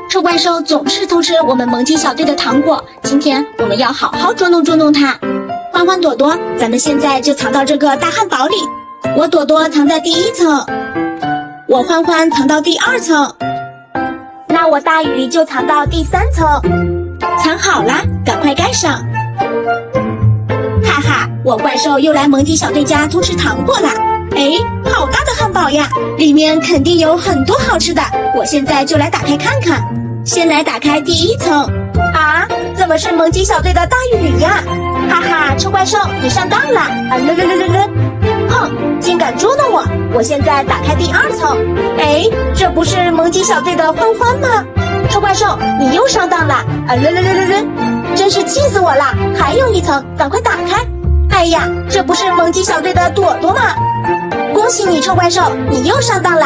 臭怪兽总是偷吃我们萌鸡小队的糖果，今天我们要好好捉弄捉弄它。欢欢朵朵，咱们现在就藏到这个大汉堡里。我朵朵藏在第1层，我欢欢藏到第2层，那我大鱼就藏到第3层。藏好啦，赶快盖上。哈哈，我怪兽又来萌鸡小队家偷吃糖果啦！哎，好大的汉堡呀，里面肯定有很多好吃的，我现在就来打开看看。先来打开第1层，啊，怎么是萌鸡小队的大鱼呀？哈哈，臭怪兽，你上当了！哼，竟敢捉弄我！我现在打开第2层，哎，这不是萌鸡小队的欢欢吗？臭怪兽，你又上当了！真是气死我了！还有1层，赶快打开！哎呀，这不是萌鸡小队的朵朵吗？恭喜你，臭怪兽，你又上当了！